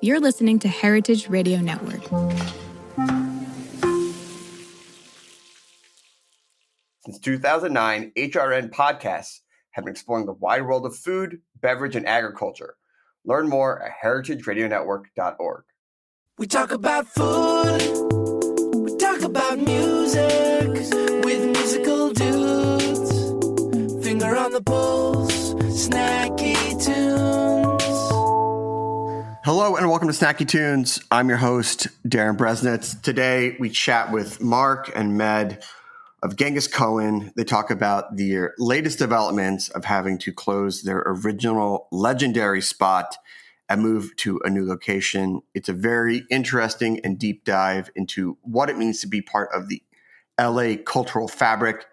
You're listening to Heritage Radio Network. Since 2009, HRN podcasts have been exploring the wide world of food, beverage, and agriculture. Learn more at heritageradionetwork.org. We talk about food, we talk about music with musical dudes. Finger on the pulse, snacky tunes. Hello and welcome to Snacky Tunes. I'm your host, Darren Bresnitz. Today we chat with Mark and Med of Genghis Cohen. They talk about the latest developments of having to close their original legendary spot and move to a new location. It's a very interesting and deep dive into what it means to be part of the LA cultural fabric,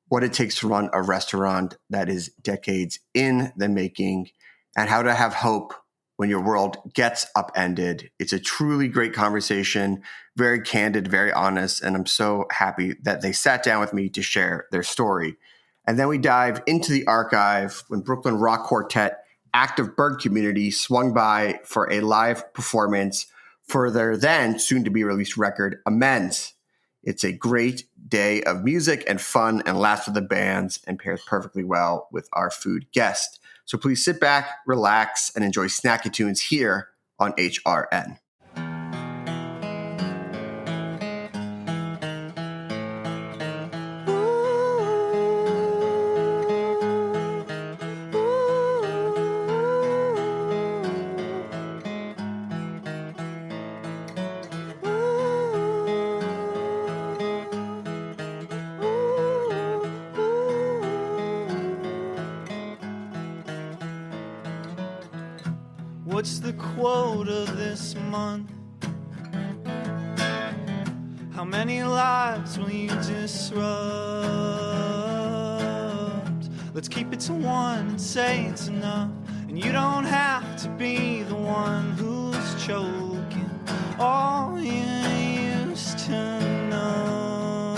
what it takes to run a restaurant that is decades in the making, and how to have hope when your world gets upended. It's a truly great conversation, very candid, very honest, and I'm so happy that they sat down with me to share their story. And then we dive into the archive when Brooklyn rock quartet Active Bird Community swung by for a live performance for their then soon-to-be-released record, Amends. It's a great day of music and fun and laughs with the bands and pairs perfectly well with our food guest. So please sit back, relax, and enjoy Snacky Tunes here on HRN. What's the quota this month? How many lives will you disrupt? Let's keep it to one and say it's enough. And you don't have to be the one who's choking all you used to know.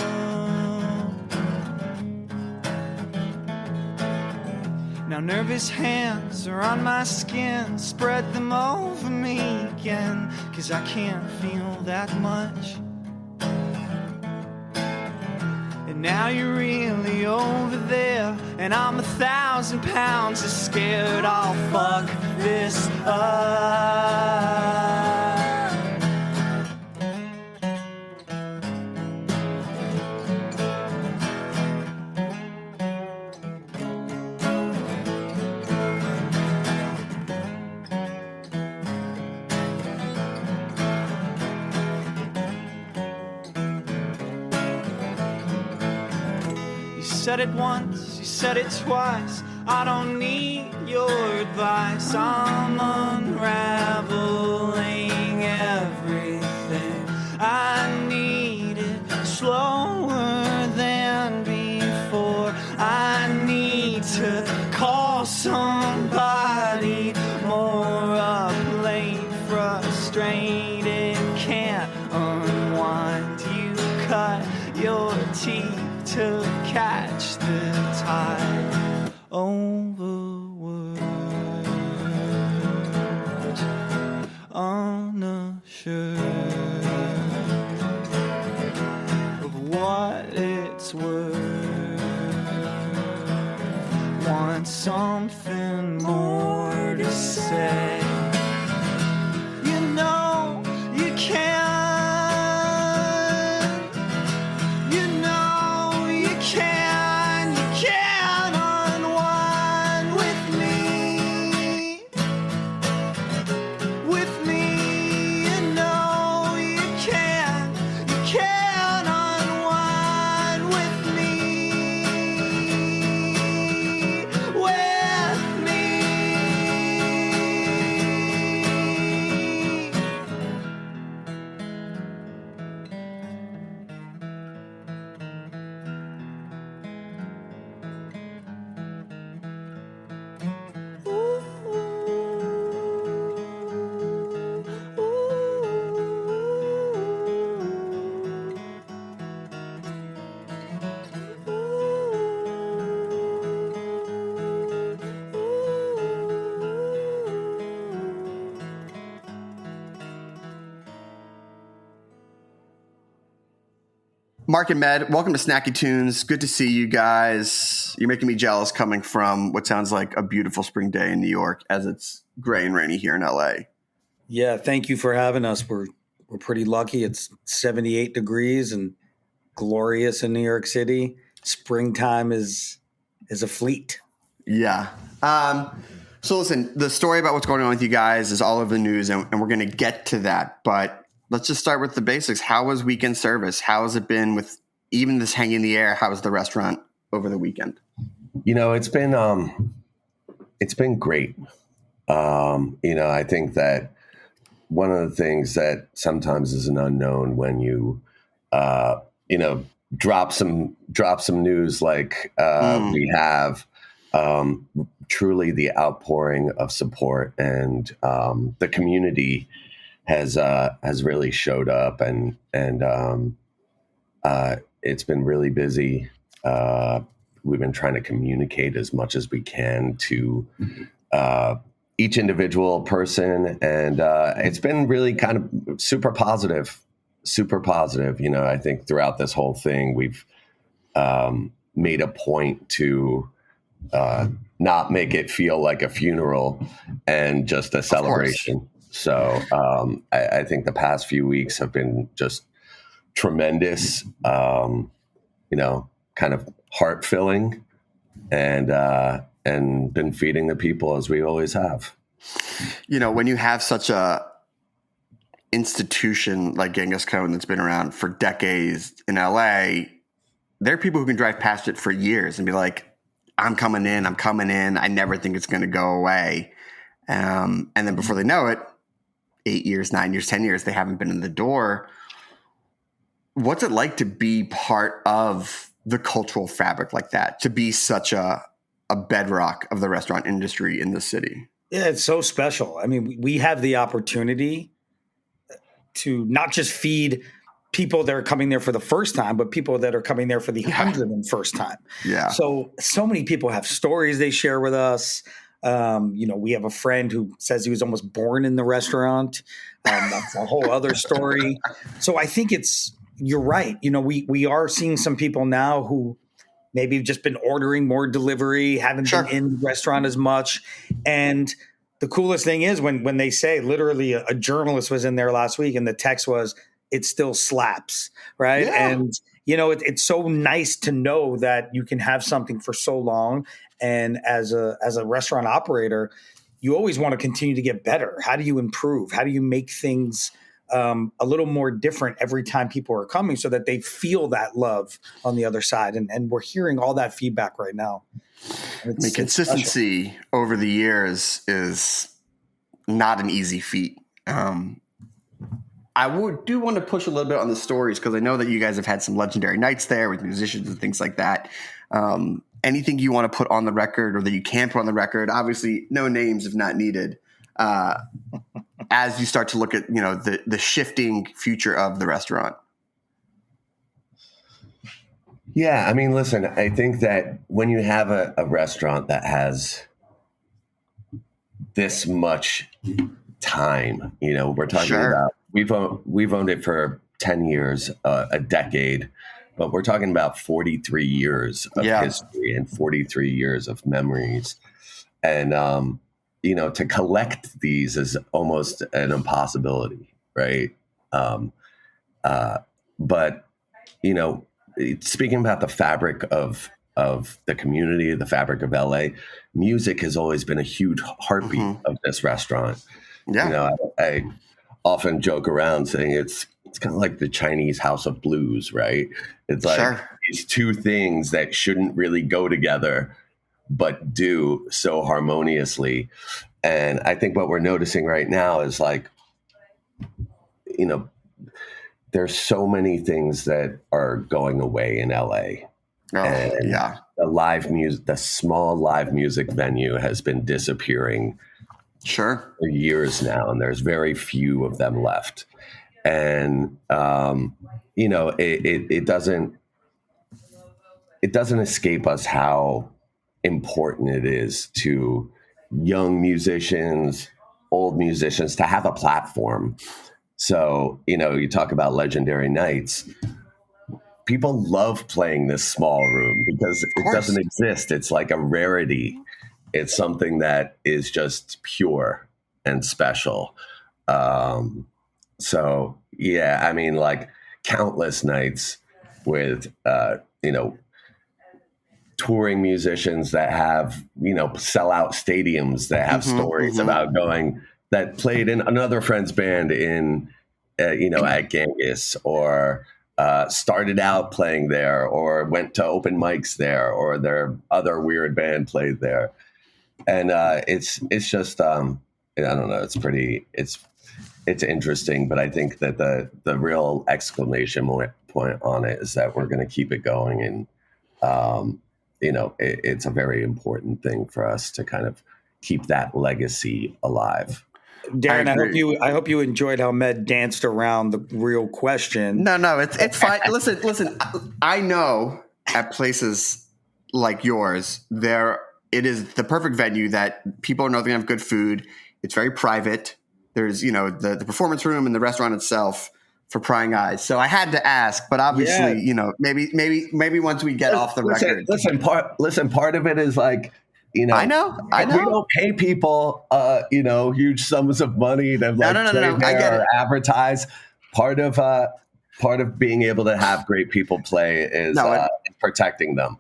Now nervous hands are on my skin, spread them over me again, 'cause I can't feel that much. And now you're really over there, and I'm 1,000 pounds of scared I'll fuck this up. You said it once, you said it twice. I don't need your advice. I'm unraveling everything. I need it slower than before. I need to call somebody more up late, frustrated, can't unwind. You cut your teeth to catch the tide over words, unsure of what it's worth. Want something more to say. You know you can't. With me, you know. Mark and Med, welcome to Snacky Tunes. Good to see you guys. You're making me jealous coming from what sounds like a beautiful spring day in New York as it's gray and rainy here in LA. Yeah, thank you for having us. We're pretty lucky. It's 78 degrees and glorious in New York City. Springtime is a fleet. Yeah. So listen, the story about what's going on with you guys is all over the news, and we're going to get to that. But let's just start with the basics. How was weekend service? How has it been with even this hanging in the air? How was the restaurant over the weekend? It's been great. I think that one of the things that sometimes is an unknown when you, drop some news like we have, truly the outpouring of support and the community has really showed up and it's been really busy. We've been trying to communicate as much as we can to each individual person, and it's been really kind of super positive. I think throughout this whole thing, we've made a point to not make it feel like a funeral and just a celebration. So I think the past few weeks have been just tremendous, kind of heart-filling and been feeding the people as we always have. When you have such a institution like Genghis Cohen that's been around for decades in LA, there are people who can drive past it for years and be like, I'm coming in. I never think it's going to go away. And then before they know it, 8 years, 9 years, 10 years, they haven't been in the door. What's it like to be part of the cultural fabric like that, to be such a bedrock of the restaurant industry in the city? Yeah, it's so special. I mean, we have the opportunity to not just feed people that are coming there for the first time, but people that are coming there for the 101st time. Yeah. So many people have stories they share with us. We have a friend who says he was almost born in the restaurant. That's a whole other story. So I think you're right. We are seeing some people now who maybe have just been ordering more delivery, haven't been in the restaurant as much. And the coolest thing is when they say, literally a journalist was in there last week and the text was, it still slaps, right? Yeah. And, it's so nice to know that you can have something for so long. And as a restaurant operator, you always want to continue to get better. How do you improve? How do you make things a little more different every time people are coming so that they feel that love on the other side? And we're hearing all that feedback right now. Consistency over the years is not an easy feat. I do want to push a little bit on the stories because I know that you guys have had some legendary nights there with musicians and things like that. Anything you want to put on the record or that you can put on the record? Obviously, no names if not needed. As you start to look at the shifting future of the restaurant. Yeah, I mean, listen, I think that when you have a restaurant that has this much time, we're talking about we've owned it for 10 years, a decade, but we're talking about 43 years of history and 43 years of memories. And, to collect these is almost an impossibility, right? But, speaking about the fabric of the community, the fabric of LA, music has always been a huge heartbeat of this restaurant. Yeah. I often joke around saying it's kind of like the Chinese House of Blues, right? It's like these two things that shouldn't really go together, but do so harmoniously. And I think what we're noticing right now is there's so many things that are going away in LA. The small live music venue has been disappearing for years now, and there's very few of them left. And it doesn't escape us how important it is to young musicians, old musicians, to have a platform. So, you talk about legendary nights. people love playing this small room because it doesn't exist. It's like a rarity. It's something that is just pure and special. So yeah, I mean, like countless nights with, touring musicians that have, sell out stadiums that have stories about that played in another friend's band at Genghis, or started out playing there, or went to open mics there, or their other weird band played there. And it's just, I don't know, it's interesting, but I think that the real exclamation point on it is that we're going to keep it going. And, it's a very important thing for us to kind of keep that legacy alive. Darren, I hope you enjoyed how Med danced around the real question. No, it's fine. Listen. I know at places like yours, it is the perfect venue that people know they're gonna have good food. It's very private. There's the performance room and the restaurant itself for prying eyes. So I had to ask, but obviously, maybe once we get off the record. Listen, part of it is like, I know. We don't pay people, huge sums of money to No. I get it. Advertise. Part of being able to have great people play is protecting them.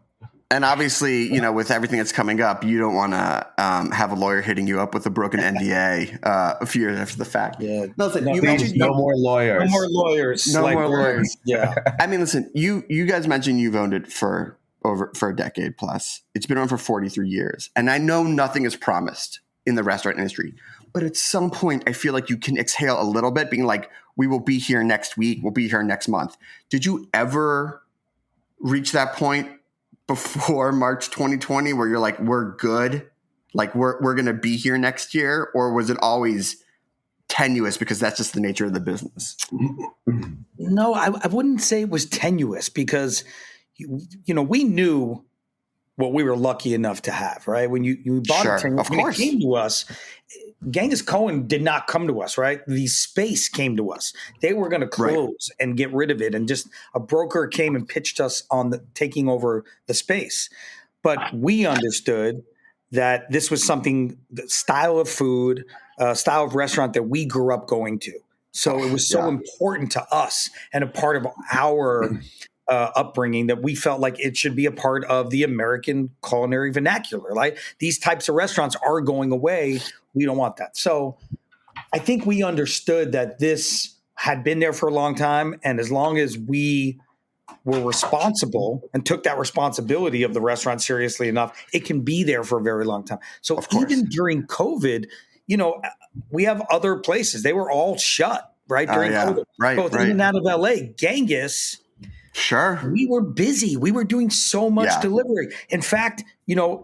And obviously, with everything that's coming up, you don't want to have a lawyer hitting you up with a broken NDA a few years after the fact. Yeah. You mentioned no more lawyers. No more lawyers. No more lawyers. Yeah. I mean, listen, you guys mentioned you've owned it for a decade plus. It's been on for 43 years. And I know nothing is promised in the restaurant industry. But at some point, I feel like you can exhale a little bit, being like, we will be here next week. We'll be here next month. Did you ever reach that point before March 2020 where you're like, we're good? Like, we're going to be here next year? Or was it always tenuous because that's just the nature of the business? No, I wouldn't say it was tenuous because, we knew what we were lucky enough to have, right? When you bought it, when it came to us, Genghis Cohen did not come to us, right? The space came to us. They were going to close and get rid of it. And just a broker came and pitched us on taking over the space. But we understood that this was something, the style of food, style of restaurant that we grew up going to. So it was so important to us and a part of our upbringing that we felt like it should be a part of the American culinary vernacular. Like, these types of restaurants are going away. We don't want that. So I think we understood that this had been there for a long time. And as long as we were responsible and took that responsibility of the restaurant seriously enough, it can be there for a very long time. So even during COVID, we have other places. They were all shut, right? During COVID, both in and out of LA. Genghis, sure, we were busy. We were doing so much delivery. In fact,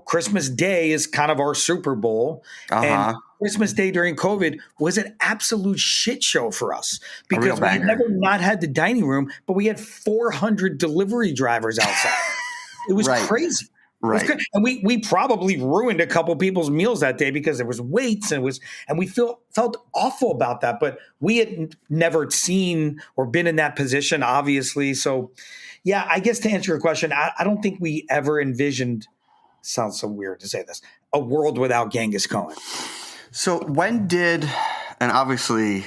Christmas Day is kind of our Super Bowl. And Christmas Day during COVID was an absolute shit show for us because we had never not had the dining room, but we had 400 delivery drivers outside. It was crazy. Right. And we probably ruined a couple people's meals that day because there was waits and we felt awful about that. But we had never seen or been in that position, obviously. So, yeah, I guess to answer your question, I don't think we ever envisioned, sounds so weird to say this, a world without Genghis Cohen. So and obviously,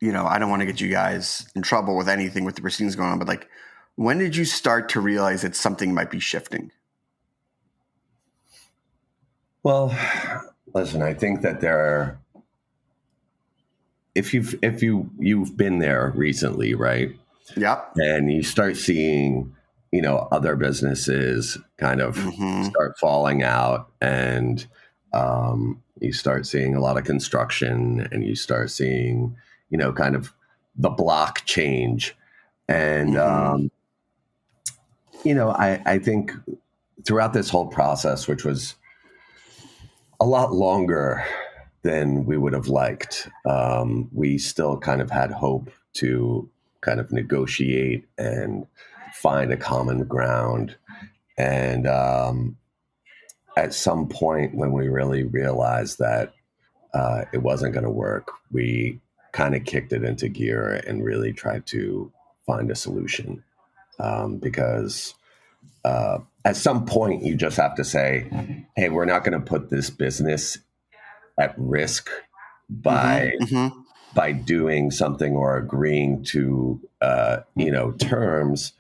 I don't want to get you guys in trouble with anything with the proceedings going on, but like, when did you start to realize that something might be shifting? Well, listen, I think that if you've been there recently, right? Yeah. And you start seeing, other businesses kind of start falling out, and you start seeing a lot of construction, and you start seeing, kind of the block change. And, I think throughout this whole process, which was a lot longer than we would have liked, we still kind of had hope to kind of negotiate and find a common ground. And at some point when we really realized that it wasn't going to work, we kind of kicked it into gear and really tried to find a solution. because at some point you just have to say, hey, we're not going to put this business at risk by doing something or agreeing to terms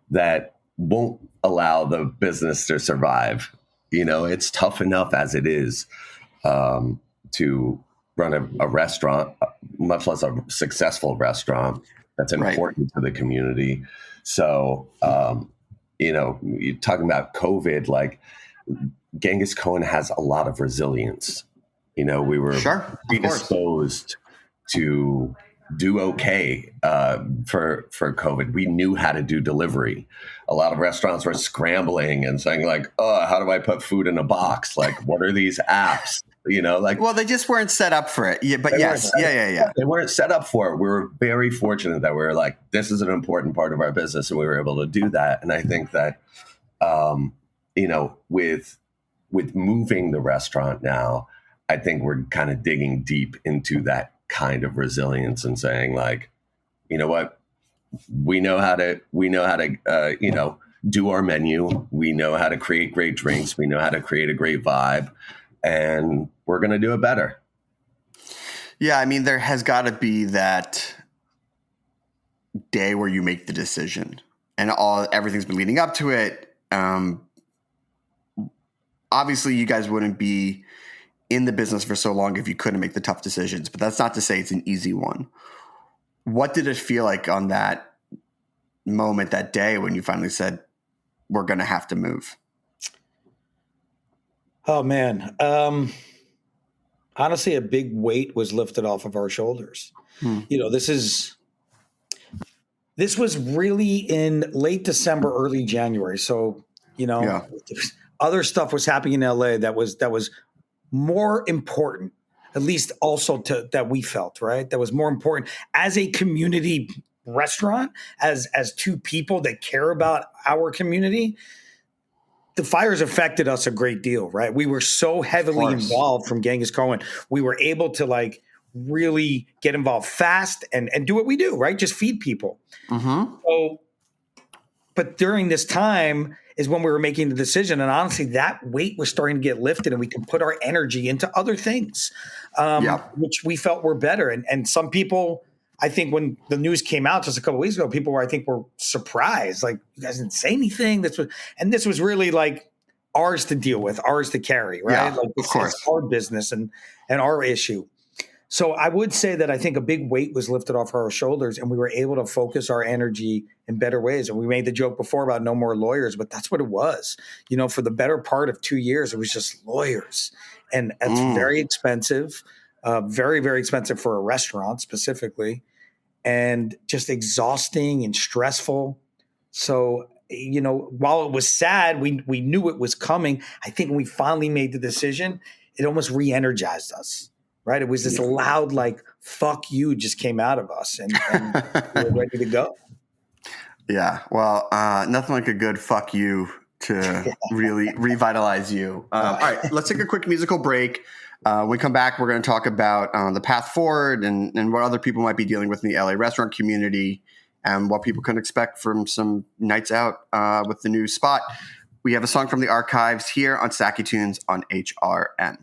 that won't allow the business to survive. It's tough enough as it is to run a restaurant, much less a successful restaurant that's important to the community. So, you're talking about COVID, like Genghis Cohen has a lot of resilience. We were predisposed to do okay for COVID. We knew how to do delivery. A lot of restaurants were scrambling and saying like, oh, how do I put food in a box? Like, what are these apps? Well, they just weren't set up for it. Yeah, but yes. Yeah. They weren't set up for it. We were very fortunate that we were like, this is an important part of our business, and we were able to do that. And I think that, with moving the restaurant now, I think we're kind of digging deep into that kind of resilience and saying like, you know what, we know how to do our menu. We know how to create great drinks. We know how to create a great vibe, and we're going to do it better. Yeah. I mean, there has got to be that day where you make the decision, and everything's been leading up to it. Obviously you guys wouldn't be in the business for so long if you couldn't make the tough decisions, but that's not to say it's an easy one. What did it feel like on that moment, that day when you finally said, we're going to have to move? Oh man. Honestly, a big weight was lifted off of our shoulders. This was really in late December, early January. So, other stuff was happening in LA that was more important, at least also that we felt, right? That was more important as a community restaurant, as two people that care about our community. The fires affected us a great deal, right? We were so heavily involved from Genghis Cohen. We were able to really get involved fast and do what we do, right? Just feed people. So, but during this time is when we were making the decision. And honestly, that weight was starting to get lifted, and we could put our energy into other things, which we felt were better. And some people, I think when the news came out just a couple of weeks ago, people were surprised. Like, you guys didn't say anything. This was really like ours to deal with, ours to carry, right? Yeah, of course. It's our business and our issue. So I would say that I think a big weight was lifted off our shoulders, and we were able to focus our energy in better ways. And we made the joke before about no more lawyers, but that's what it was. For the better part of 2 years, it was just lawyers. And it's very expensive, very, very expensive for a restaurant specifically, and just exhausting and stressful. So, while it was sad, we knew it was coming. I think when we finally made the decision, it almost re-energized us. Right. It was this loud, fuck you just came out of us, and we were ready to go. Yeah. Well, nothing like a good fuck you to really revitalize you. All right. Let's take a quick musical break. When we come back, we're going to talk about the path forward and what other people might be dealing with in the LA restaurant community, and what people can expect from some nights out with the new spot. We have a song from the archives here on Snacky Tunes on HRN.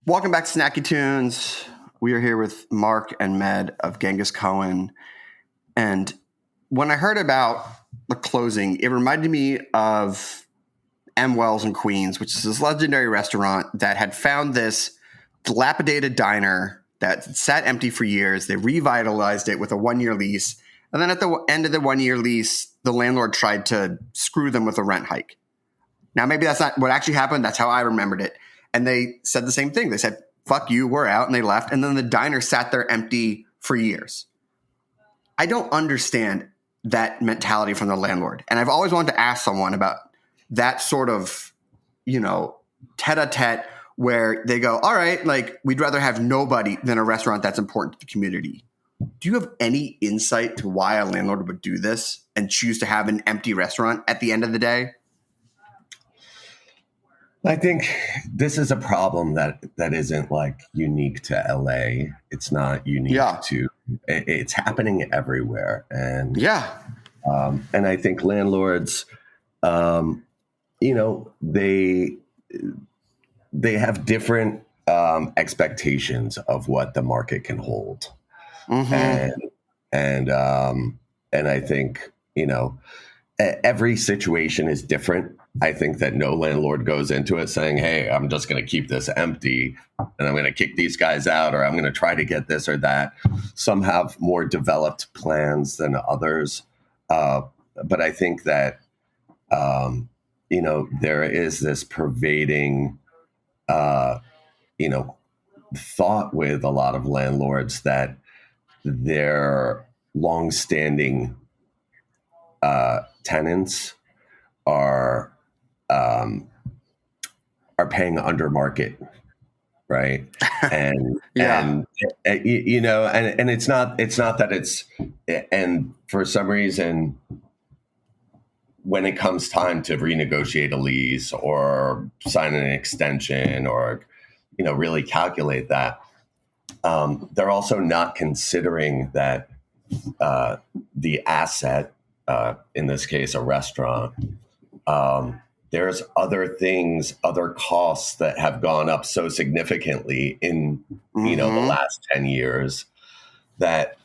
Welcome back to Snacky Tunes. We are here with Mark and Med of Genghis Cohen. And when I heard about the closing, it reminded me of M. Wells in Queens, which is this legendary restaurant that had found this dilapidated diner that sat empty for years. They revitalized it with a 1-year lease. And then at the end of the 1-year lease, the landlord tried to screw them with a rent hike. Now, maybe that's not what actually happened. That's how I remembered it. And they said the same thing. They said, fuck you, we're out. And they left. And then the diner sat there empty for years. I don't understand that mentality from the landlord. And I've always wanted to ask someone about that sort of, tete-a-tete where they go, all right, like we'd rather have nobody than a restaurant that's important to the community. Do you have any insight to why a landlord would do this and choose to have an empty restaurant at the end of the day? I think this is a problem that isn't like unique to LA. It's not unique to. It's happening everywhere, and and I think landlords, they have different expectations of what the market can hold, and I think every situation is different. I think that no landlord goes into it saying, hey, I'm just going to keep this empty and I'm going to kick these guys out, or I'm going to try to get this or that. Some have more developed plans than others. But I think that, there is this pervading, thought with a lot of landlords that their longstanding tenants are paying under market, right? And and it's not that it's, and for some reason, when it comes time to renegotiate a lease or sign an extension or really calculate that, they're also not considering that the asset, in this case a restaurant, there's other things, other costs that have gone up so significantly in the last 10 years that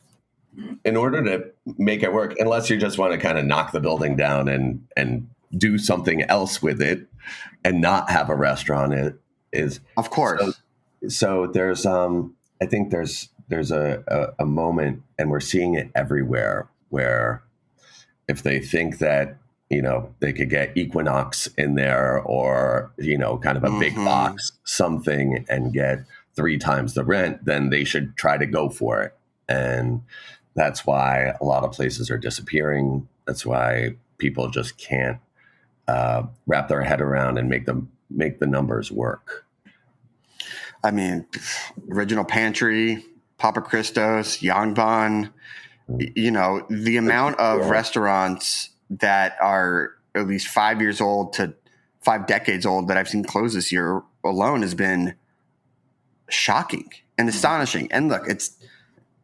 in order to make it work, unless you just want to kind of knock the building down and do something else with it and not have a restaurant, it is, of course. So there's I think there's a moment, and we're seeing it everywhere, where if they think that they could get Equinox in there or, kind of a big box something and get 3 times the rent, then they should try to go for it. And that's why a lot of places are disappearing. That's why people just can't wrap their head around and make the numbers work. I mean, Original Pantry, Papa Christos, Yangban, the amount of restaurants that are at least 5 years old to 5 decades old that I've seen close this year alone has been shocking and astonishing. And look, it's,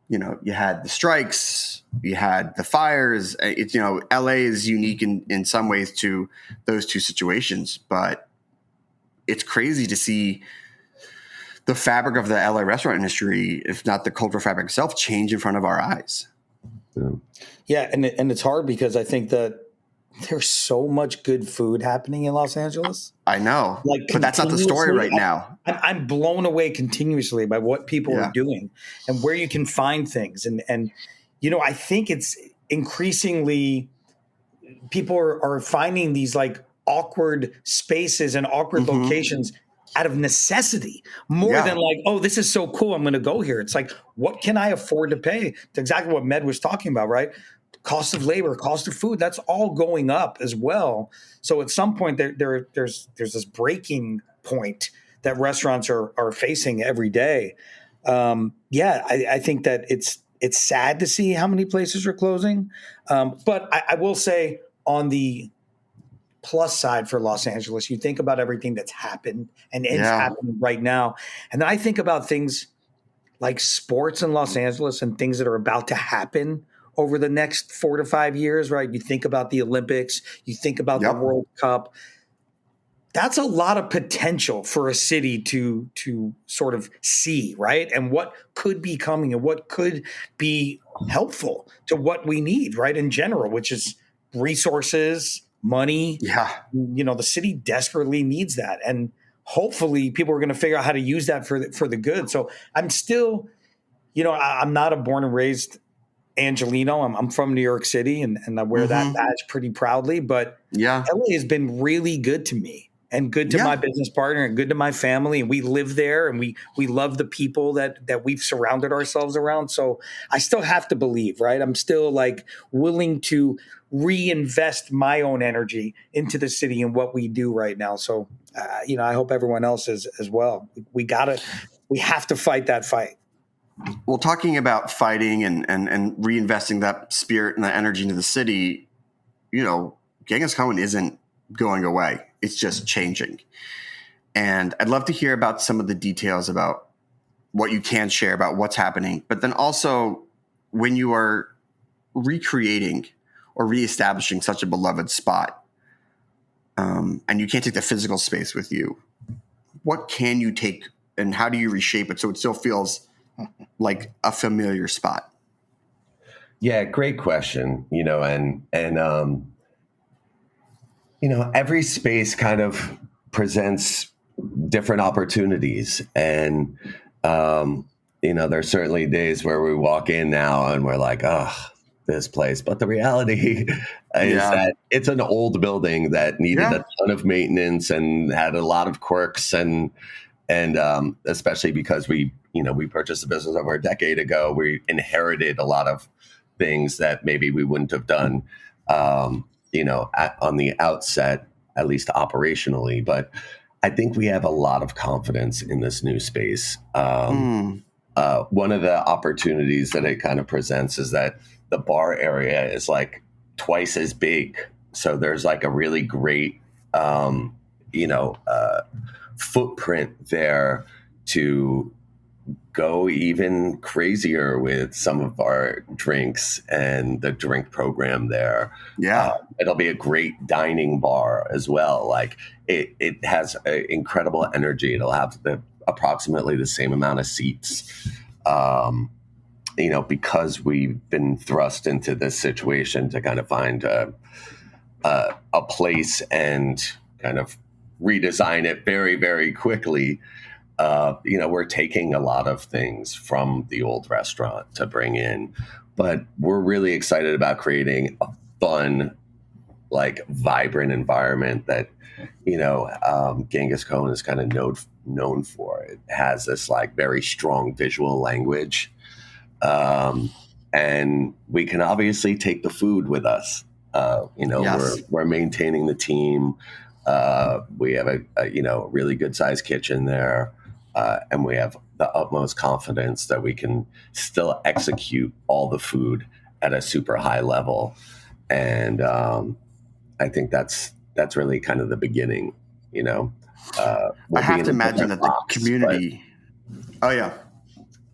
you had the strikes, you had the fires. It's, LA is unique in some ways to those two situations, but it's crazy to see the fabric of the LA restaurant industry, if not the cultural fabric itself, change in front of our eyes. Yeah, and it's hard because I think that there's so much good food happening in Los Angeles. I know, but that's not the story right now. I'm blown away continuously by what people are doing and where you can find things. And I think it's increasingly people are finding these like awkward spaces and awkward locations out of necessity more than like, oh, this is so cool, I'm going to go here. It's like, what can I afford to pay? It's exactly what Med was talking about, right? Cost of labor, cost of food, that's all going up as well. So at some point there's this breaking point that restaurants are facing every day. I think that it's sad to see how many places are closing. But I will say on the plus side for Los Angeles, you think about everything that's happened and is happening right now. And then I think about things like sports in Los Angeles and things that are about to happen over the next 4 to 5 years, right? You think about the Olympics, you think about the World Cup. that's a lot of potential for a city to sort of see, right? And what could be coming and what could be helpful to what we need, right? In general, which is resources, money. Yeah. The city desperately needs that. And hopefully people are going to figure out how to use that for the good. So I'm still, I'm not a born and raised Angelino. I'm from New York City and I wear that badge pretty proudly, but Yeah. LA has been really good to me and good to my business partner and good to my family. And we live there and we love the people that we've surrounded ourselves around. So I still have to believe, right? I'm still like willing to reinvest my own energy into the city and what we do right now. So, I hope everyone else is as well. We have to fight that fight. Well, talking about fighting and reinvesting that spirit and that energy into the city, Genghis Cohen isn't going away. It's just changing. And I'd love to hear about some of the details about what you can share about what's happening. But then also when you are recreating or reestablishing such a beloved spot, and you can't take the physical space with you, what can you take and how do you reshape it so it still feels like a familiar spot? Yeah, great question. Every space kind of presents different opportunities. And, there's certainly days where we walk in now and we're like, oh, this place. But the reality is that it's an old building that needed a ton of maintenance and had a lot of quirks and especially because we purchased the business over a decade ago, we inherited a lot of things that maybe we wouldn't have done, on the outset, at least operationally. But I think we have a lot of confidence in this new space. One of the opportunities that it kind of presents is that the bar area is like twice as big. So there's like a really great, footprint there to go even crazier with some of our drinks and the drink program there. Yeah. It'll be a great dining bar as well. Like it has incredible energy. It'll have approximately the same amount of seats. Because we've been thrust into this situation to kind of find a place and kind of redesign it very, very quickly. We're taking a lot of things from the old restaurant to bring in, but we're really excited about creating a fun, like vibrant environment that, Genghis Cohen is kind of known for. It has this like very strong visual language. And we can obviously take the food with us. We're maintaining the team. We have a really good sized kitchen there. And we have the utmost confidence that we can still execute all the food at a super high level. And I think that's really kind of the beginning, I have to imagine that the community. Oh, yeah.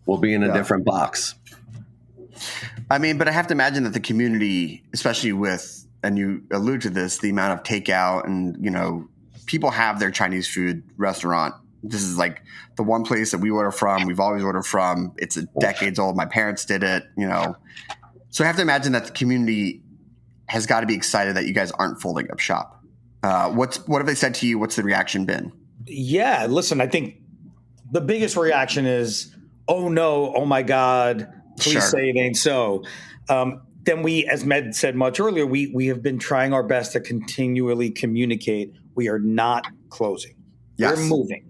We'll be in a different box. I mean, but I have to imagine that the community, especially with, and you allude to this, the amount of takeout and, people have their Chinese food restaurant. This is like the one place that we order from. We've always ordered from. It's decades old. My parents did it, So I have to imagine that the community has got to be excited that you guys aren't folding up shop. What have they said to you? What's the reaction been? Yeah, listen, I think the biggest reaction is, oh no, oh my God, please say it ain't so. Then we, as Med said much earlier, we have been trying our best to continually communicate. We are not closing. Yes. We're moving.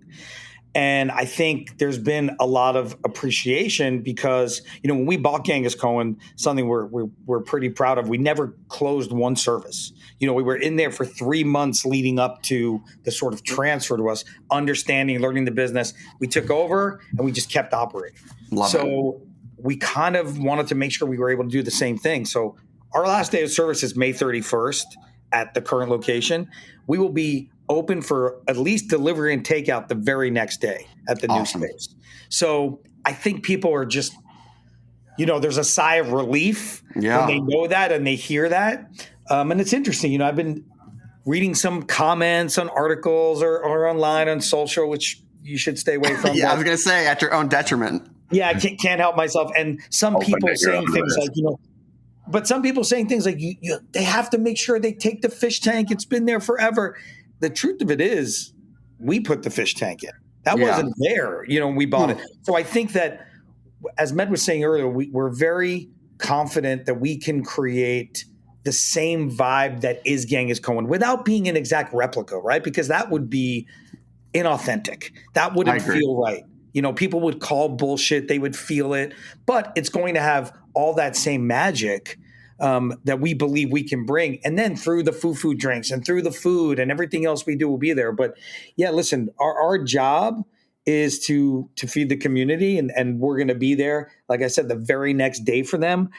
And I think there's been a lot of appreciation because, when we bought Genghis Cohen, something we're pretty proud of, we never closed one service. We were in there for 3 months leading up to the sort of transfer to us, understanding, learning the business. We took over and we just kept operating. Love it. We kind of wanted to make sure we were able to do the same thing. So our last day of service is May 31st at the current location. We will be open for at least delivery and takeout the very next day at the new space. So I think people are just, there's a sigh of relief when they know that and they hear that. And it's interesting. I've been reading some comments on articles or online on social, which you should stay away from. Yeah, I was going to say at your own detriment. Yeah, I can't help myself. And some people saying things like, but some people saying things like, they have to make sure they take the fish tank. It's been there forever. The truth of it is, we put the fish tank in. That wasn't there, when we bought it. So I think that, as Med was saying earlier, we're very confident that we can create the same vibe that is Genghis Cohen without being an exact replica, right? Because that would be inauthentic. That wouldn't feel right. People would call bullshit. They would feel it, but it's going to have all that same magic that we believe we can bring. And then through the food drinks and through the food and everything else we do will be there. But yeah, listen, our job is to feed the community, and we're going to be there, like I said, the very next day for them.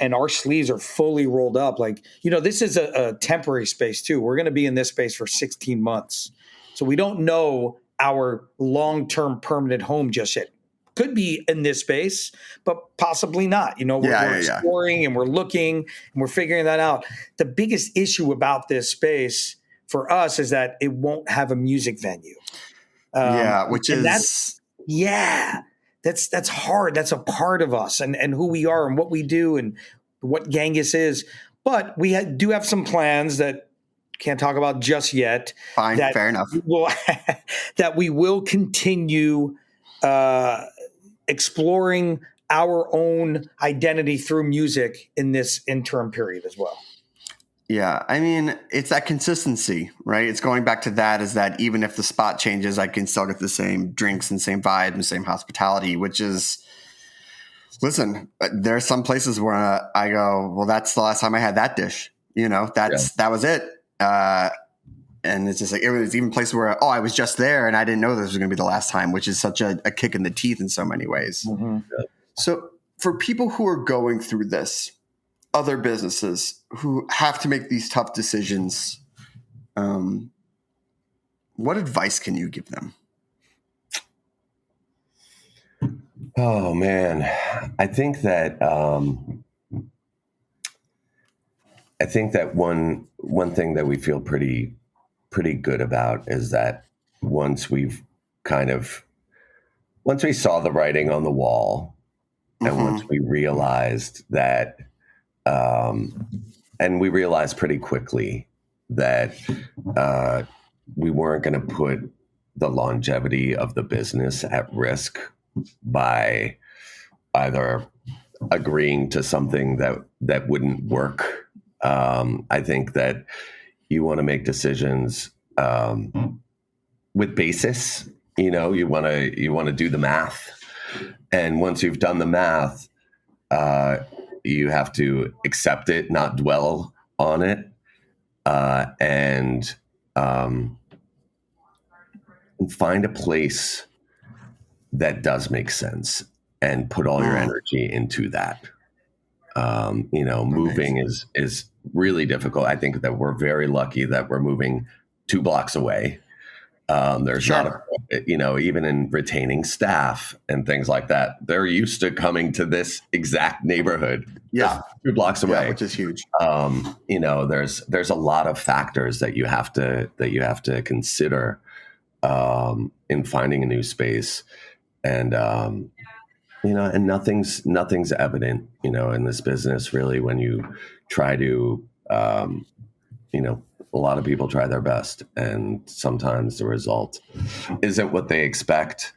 And our sleeves are fully rolled up. This is a temporary space too. We're going to be in this space for 16 months. So we don't know our long-term permanent home just yet. Could be in this space, but possibly not. We're exploring and we're looking and we're figuring that out. The biggest issue about this space for us is that it won't have a music venue. That's hard. That's a part of us and who we are and what we do and what Genghis is. But we do have some plans that can't talk about just yet. Fine, fair enough. That we will continue exploring our own identity through music in this interim period as well. Yeah, I mean, it's that consistency, right? It's going back to that, is that even if the spot changes, I can still get the same drinks and same vibe and same hospitality, which is, listen, there are some places where I go, well, that's the last time I had that dish. That was it. And it's just like, it was even places where, I was just there and I didn't know this was going to be the last time, which is such a kick in the teeth in so many ways. Mm-hmm. So for people who are going through this, other businesses who have to make these tough decisions, what advice can you give them? Oh man, I think that one thing that we feel pretty good about is that once we saw the writing on the wall, and once we realized that, and we realized pretty quickly that we weren't going to put the longevity of the business at risk by either agreeing to something that wouldn't work. I think that you want to make decisions with basis. You want to do the math, and once you've done the math, you have to accept it, not dwell on it, and find a place that does make sense and put all your energy into that. Moving is really difficult. I think that we're very lucky that we're moving 2 blocks away. There's not even in retaining staff and things like that, they're used to coming to this exact neighborhood. Yeah. 2 blocks away, which is huge. There's a lot of factors that you have to consider in finding a new space. And, and nothing's evident, in this business really, when you try to, a lot of people try their best, and sometimes the result isn't what they expect.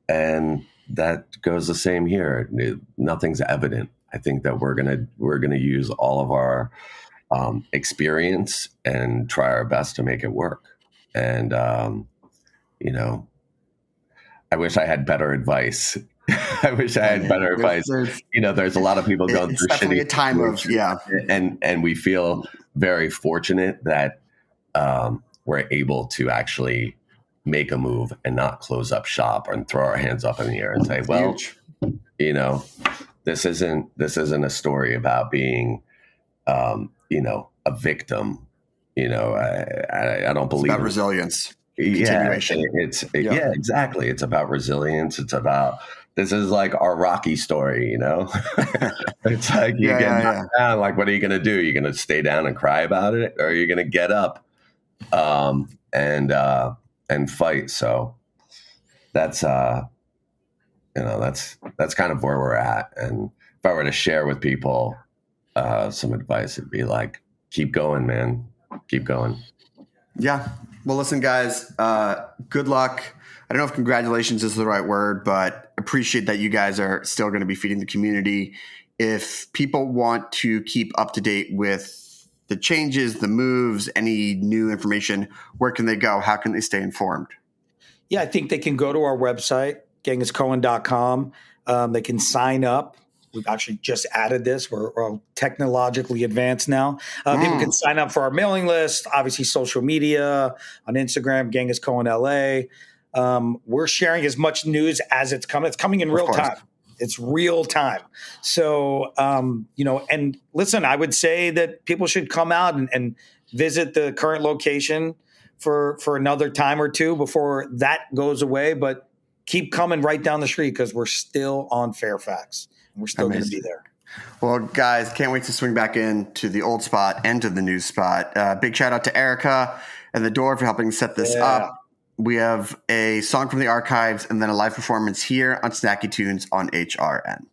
And that goes the same here. Nothing's evident. I think that we're gonna use all of our experience and try our best to make it work. And I wish I had better advice. There's a lot of people going through definitely shitty a time of and we feel very fortunate that we're able to actually make a move and not close up shop and throw our hands up in the air and say, well, this isn't a story about being a victim. I don't believe it's about resilience. Continuation. Exactly. It's about resilience. It's about, this is like our Rocky story, It's like you get knocked down. Like, what are you going to do? You're going to stay down and cry about it, or are you going to get up and fight. So that's that's kind of where we're at. And if I were to share with people some advice, it'd be like, keep going, man, keep going. Yeah. Well, listen, guys, good luck. I don't know if congratulations is the right word, but appreciate that you guys are still going to be feeding the community. If people want to keep up to date with the changes, the moves, any new information, where can they go? How can they stay informed? Yeah, I think they can go to our website, GenghisCohen.com. They can sign up. We've actually just added this. We're technologically advanced now. People can sign up for our mailing list, obviously social media, on Instagram, Genghis Cohen LA. We're sharing as much news as it's coming. It's coming in real time. It's real time. So, and listen, I would say that people should come out and visit the current location for another time or two before that goes away. But keep coming right down the street because we're still on Fairfax. We're still going to be there. Well, guys, can't wait to swing back into the old spot and to the new spot. Big shout out to Erica and the Door for helping set this up. We have a song from the archives and then a live performance here on Snacky Tunes on HRN.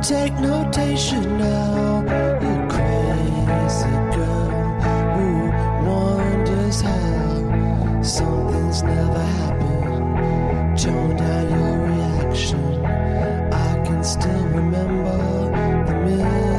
Take notation now, you crazy girl who wonders how something's never happened. Tone down your reaction. I can still remember the millionaire.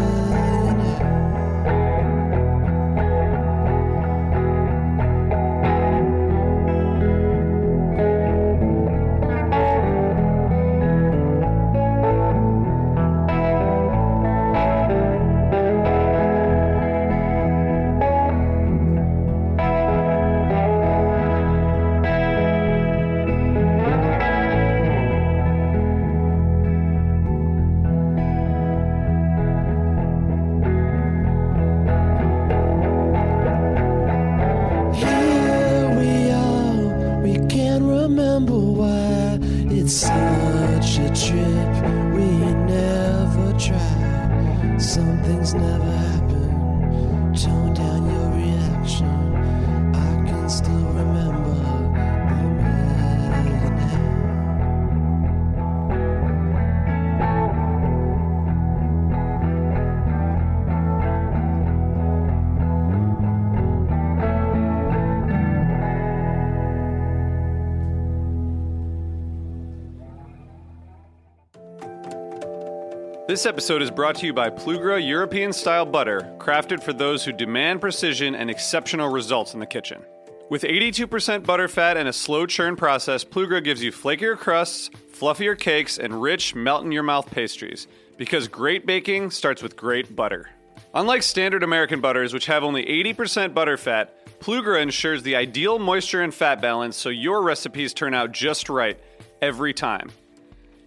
This episode is brought to you by Plugra European-style butter, crafted for those who demand precision and exceptional results in the kitchen. With 82% butter fat and a slow churn process, Plugra gives you flakier crusts, fluffier cakes, and rich, melt-in-your-mouth pastries. Because great baking starts with great butter. Unlike standard American butters, which have only 80% butter fat, Plugra ensures the ideal moisture and fat balance so your recipes turn out just right every time.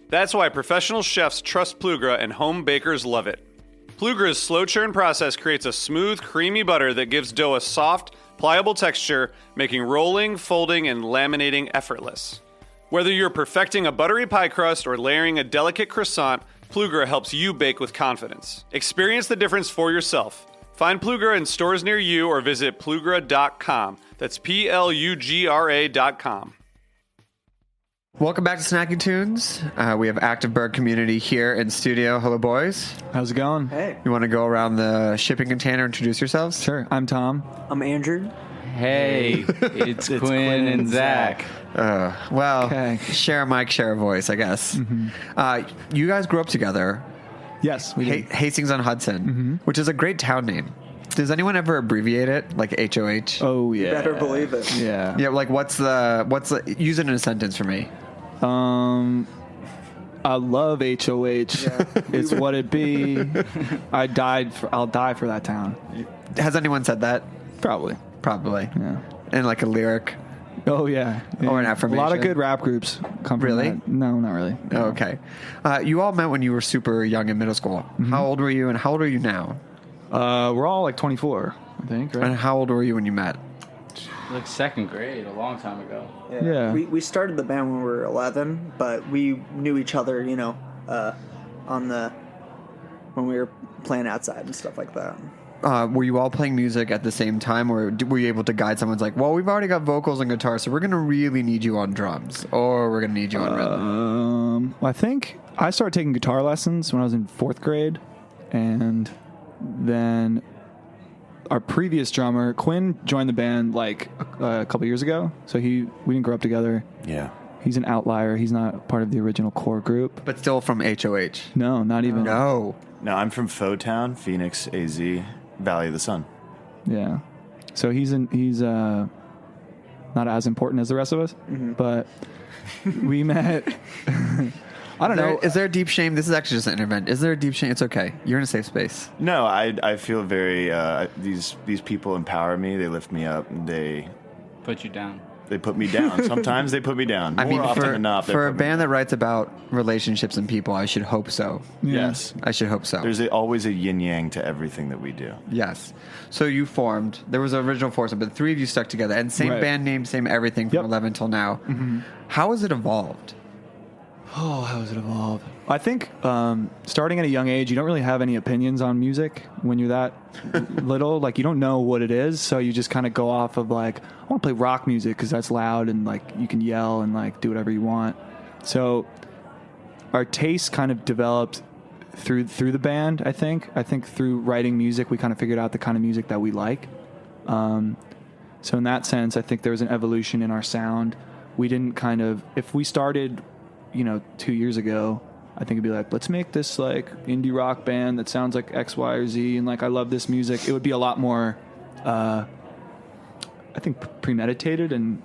That's why professional chefs trust Plugra and home bakers love it. Plugra's slow churn process creates a smooth, creamy butter that gives dough a soft, pliable texture, making rolling, folding, and laminating effortless. Whether you're perfecting a buttery pie crust or layering a delicate croissant, Plugra helps you bake with confidence. Experience the difference for yourself. Find Plugra in stores near you or visit plugra.com. That's PLUGRA.com. Welcome back to Snacky Tunes. We have Active Bird Community here in studio. Hello, boys. How's it going? Hey. You want to go around the shipping container and introduce yourselves? Sure. I'm Tom. I'm Andrew. Hey, it's Quinn and Zach. Okay. Share a mic, share a voice, I guess. Mm-hmm. You guys grew up together. Yes, we did. Hastings on Hudson, which is a great town name. Does anyone ever abbreviate it, like HOH? Oh, yeah. You better believe it. Yeah. Yeah, like what's the use it in a sentence for me. I love HOH. Yeah. It's what it be. I'll die for that town. Has anyone said that? Probably. Yeah. And like a lyric. Oh, yeah. Or an affirmation. A lot of good rap groups come from Really? that. No, not really. Oh, okay. You all met when you were super young in middle school. Mm-hmm. How old were you and how old are you now? We're all like 24, I think, right? And how old were you when you met? Like second grade, a long time ago. Yeah. We started the band when we were 11, but we knew each other, when we were playing outside and stuff like that. Were you all playing music at the same time, or were you able to guide someone's like, well, we've already got vocals and guitar, so we're going to really need you on drums, or we're going to need you on rhythm? I think I started taking guitar lessons when I was in 4th grade, and then our previous drummer, Quinn, joined the band like a couple years ago, so we didn't grow up together. Yeah. He's an outlier. He's not part of the original core group. But still from HOH? No, not even. No, I'm from Fotown, Phoenix, AZ, Valley of the Sun. Yeah. So he's not as important as the rest of us, but we met. I don't know. Is there a deep shame? This is actually just an event. Is there a deep shame? It's okay. You're in a safe space. No, I feel very, these people empower me. They lift me up and they Put you down. They put me down. Sometimes they put me down. More often than not, for a band that writes about relationships and people, I should hope so. Yes. I should hope so. There's always a yin-yang to everything that we do. Yes. So you formed, there was an original foursome, but 3 of you stuck together, and same band name, same everything from 11 till now. Mm-hmm. How has it evolved? Oh, how has it evolved? I think starting at a young age, you don't really have any opinions on music when you're that little. Like, you don't know what it is, so you just kind of go off of, like, I want to play rock music because that's loud and, like, you can yell and, like, do whatever you want. So our taste kind of developed through the band, I think. I think through writing music, we kind of figured out the kind of music that we like. So in that sense, I think there was an evolution in our sound. We didn't kind of, if we started, 2 years ago, I think it'd be like, let's make this like indie rock band that sounds like X, Y, or Z, and like I love this music. It would be a lot more, I think, premeditated and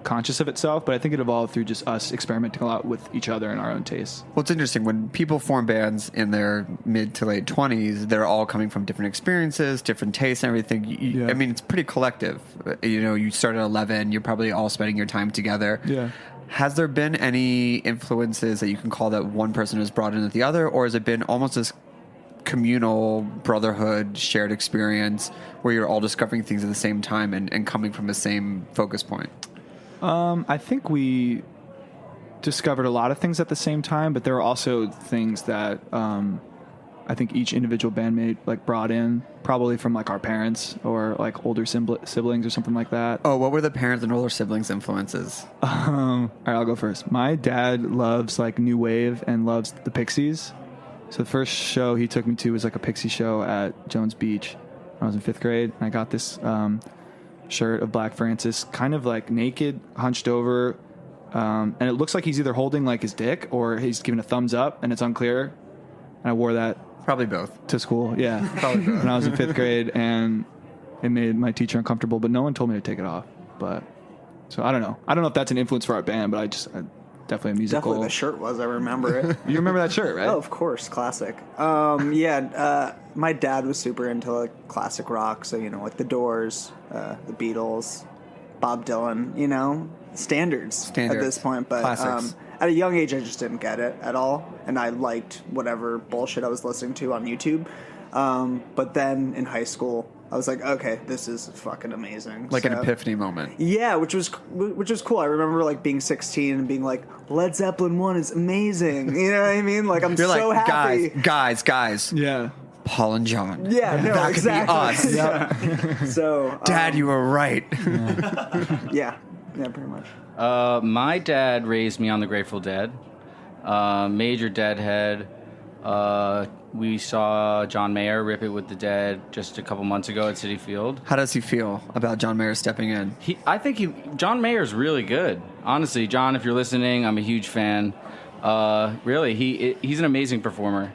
conscious of itself. But I think it evolved through just us experimenting a lot with each other and our own tastes. Well, it's interesting when people form bands in their mid to late 20s. They're all coming from different experiences, different tastes, and everything. I mean, it's pretty collective. You start at 11. You're probably all spending your time together. Yeah. Has there been any influences that you can call that one person has brought into the other, or has it been almost this communal brotherhood, shared experience where you're all discovering things at the same time and coming from the same focus point? I think we discovered a lot of things at the same time, but there are also things that I think each individual bandmate like brought in, probably from like our parents or like older siblings or something like that. Oh, what were the parents and older siblings' influences? All right, I'll go first. My dad loves like new wave and loves the Pixies. So the first show he took me to was like a Pixie show at Jones Beach when I was in 5th grade. And I got this shirt of Black Francis, kind of like naked, hunched over. And it looks like he's either holding like his dick or he's giving a thumbs up, and it's unclear. And I wore that. Probably both. To school, yeah. Probably both. When I was in 5th grade, and it made my teacher uncomfortable, but no one told me to take it off. So I don't know. I don't know if that's an influence for our band, but I definitely a musical. Definitely the shirt was. I remember it. You remember that shirt, right? Oh, of course, classic. My dad was super into like classic rock, so like the Doors, the Beatles, Bob Dylan. Standards at this point, but classics. At a young age, I just didn't get it at all, and I liked whatever bullshit I was listening to on YouTube. But then in high school, I was like, okay, this is fucking amazing. Like an epiphany moment. Yeah, which was cool. I remember like being 16 and being like, Led Zeppelin 1 is amazing. You know what I mean? Like I'm You're so like, happy. Guys. Yeah. Paul and John. Yeah, no, that exactly. could be us. Yeah. So, Dad, you were right. yeah, pretty much. My dad raised me on the Grateful Dead. Major Deadhead. We saw John Mayer rip it with the Dead just a couple months ago at Citi Field. How does he feel about John Mayer stepping in? I think John Mayer's really good. Honestly, John, if you're listening, I'm a huge fan. Really, he's an amazing performer.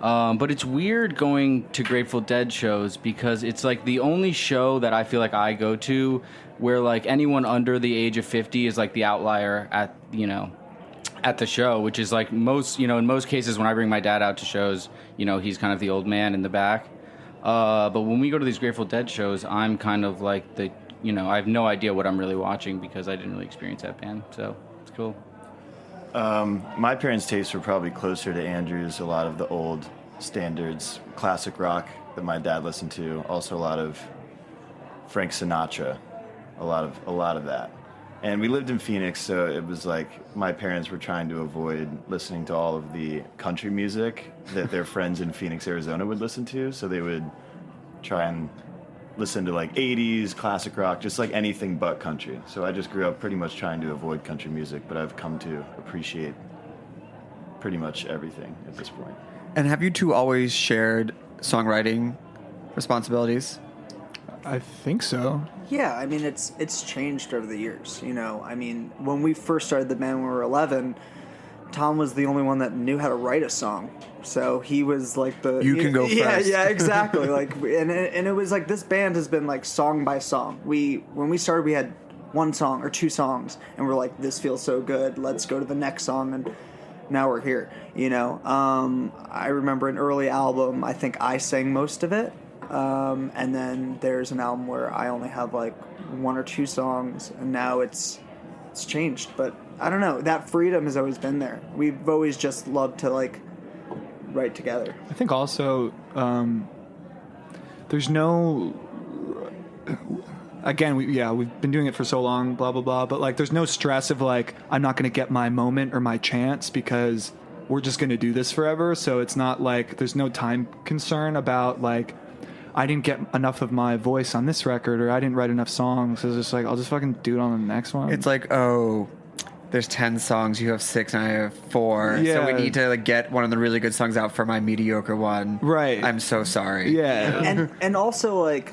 But it's weird going to Grateful Dead shows because it's like the only show that I feel like I go to where like anyone under the age of 50 is like the outlier at the show, which is like in most cases when I bring my dad out to shows, he's kind of the old man in the back. But when we go to these Grateful Dead shows, I'm kind of like I have no idea what I'm really watching because I didn't really experience that band. So it's cool. My parents' tastes were probably closer to Andrew's. A lot of the old standards, classic rock that my dad listened to. Also a lot of Frank Sinatra, a lot of that. And we lived in Phoenix, so it was like my parents were trying to avoid listening to all of the country music that their friends in Phoenix, Arizona would listen to. So they would try and listen to like 80s classic rock, just like anything but country. So I just grew up pretty much trying to avoid country music, but I've come to appreciate pretty much everything at this point. And have you two always shared songwriting responsibilities? I think so. Yeah, I mean, it's changed over the years. I mean, when we first started the band when we were 11, Tom was the only one that knew how to write a song. So he was like You can go first. Yeah, exactly. And it was like this band has been like song by song. When we started, we had one song or two songs, and we're like, this feels so good. Let's go to the next song, and now we're here. I remember an early album. I think I sang most of it. And then there's an album where I only have like one or two songs, and now it's changed. But I don't know. That freedom has always been there. We've always just loved to like write together. I think also there's no. Again, we've been doing it for so long, blah blah blah. But like, there's no stress of like I'm not going to get my moment or my chance because we're just going to do this forever. So it's not like there's no time concern about like. I didn't get enough of my voice on this record, or I didn't write enough songs. So it's just like, I'll just fucking do it on the next one. It's like, there's 10 songs, you have 6, and I have 4. Yeah. So we need to like get one of the really good songs out for my mediocre one. Right. I'm so sorry. Yeah. And also like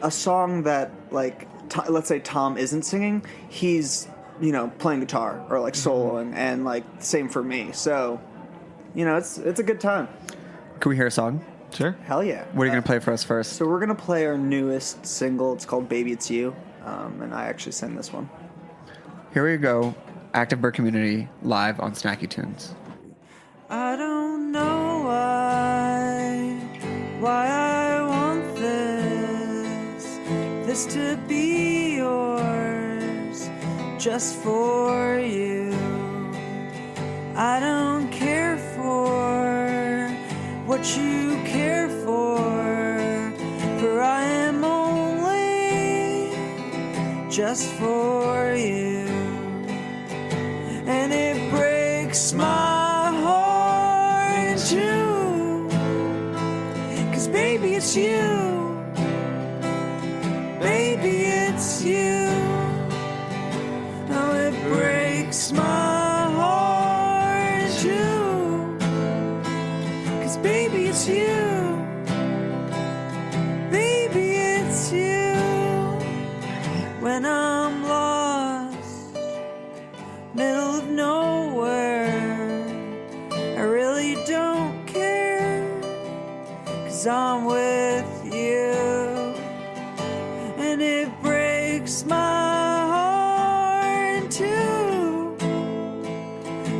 a song that like let's say Tom isn't singing, he's playing guitar or like soloing, and like same for me. So it's a good time. Can we hear a song? Sure. Hell yeah. What are you going to play for us first? So we're going to play our newest single. It's called Baby It's You. And I actually sang this one. Here we go. Active Bird Community live on Snacky Tunes. I don't know why I want this to be yours, just for you. I don't care for what you care for I am only just for you. And it breaks my heart too, 'cause baby it's you, baby it's you. Now it breaks my heart too, 'cause baby it's you, baby it's you. When I'm lost, middle of nowhere, I really don't care, 'cause I'm with you. And it breaks my heart too,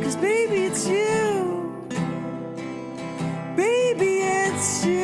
'cause baby it's you, baby it's you.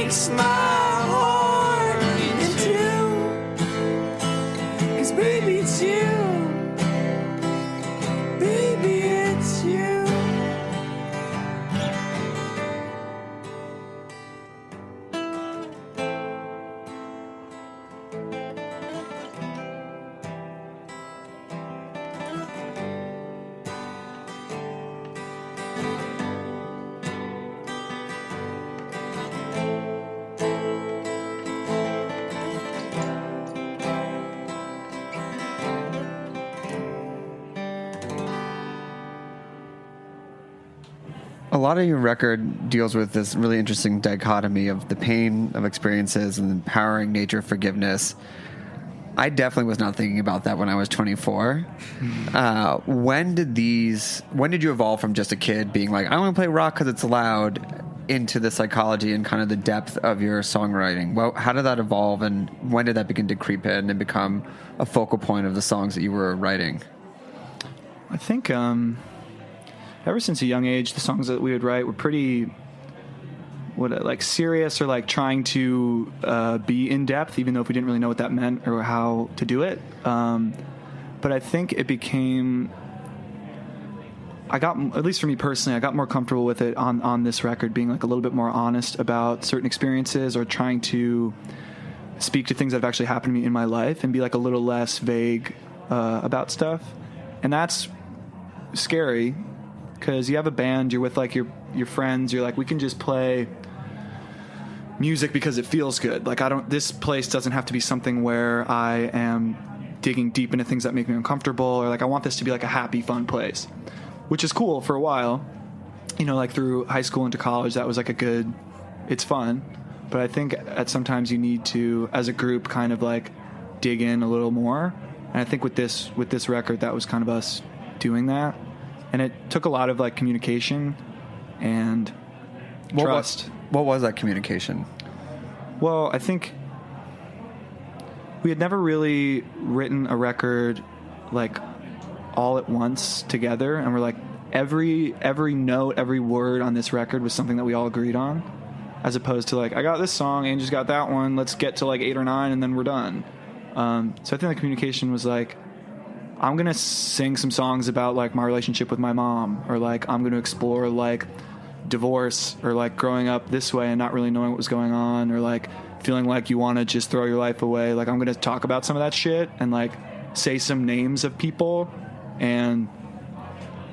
breaks my heart in two. 'Cause baby, it's you. Baby, it's you. A lot of your record deals with this really interesting dichotomy of the pain of experiences and the empowering nature of forgiveness. I definitely was not thinking about that when I was 24. When did you evolve from just a kid being like, I want to play rock because it's loud, into the psychology and kind of the depth of your songwriting? Well, how did that evolve, and when did that begin to creep in and become a focal point of the songs that you were writing? I think ever since a young age, the songs that we would write were pretty serious, or like trying to be in depth, even though if we didn't really know what that meant or how to do it. But I think it became, at least for me personally, I got more comfortable with it on this record, being like a little bit more honest about certain experiences, or trying to speak to things that have actually happened to me in my life and be like a little less vague about stuff. And that's scary, because you have a band, you're with like your friends, you're like, we can just play music because it feels good. Like, this place doesn't have to be something where I am digging deep into things that make me uncomfortable, or like, I want this to be like a happy, fun place, which is cool for a while, like through high school into college, that was like it's fun. But I think at sometimes you need to, as a group, kind of like dig in a little more. And I think with this record, that was kind of us doing that. And it took a lot of like communication and trust. What was that communication? Well, I think we had never really written a record like all at once together, and we're like, every note, every word on this record was something that we all agreed on, as opposed to like, I got this song, Angel's got that one, let's get to like 8 or 9 and then we're done. So I think the communication was like, I'm going to sing some songs about like my relationship with my mom, or like I'm going to explore like divorce, or like growing up this way and not really knowing what was going on, or like feeling like you want to just throw your life away. Like, I'm going to talk about some of that shit and like say some names of people. And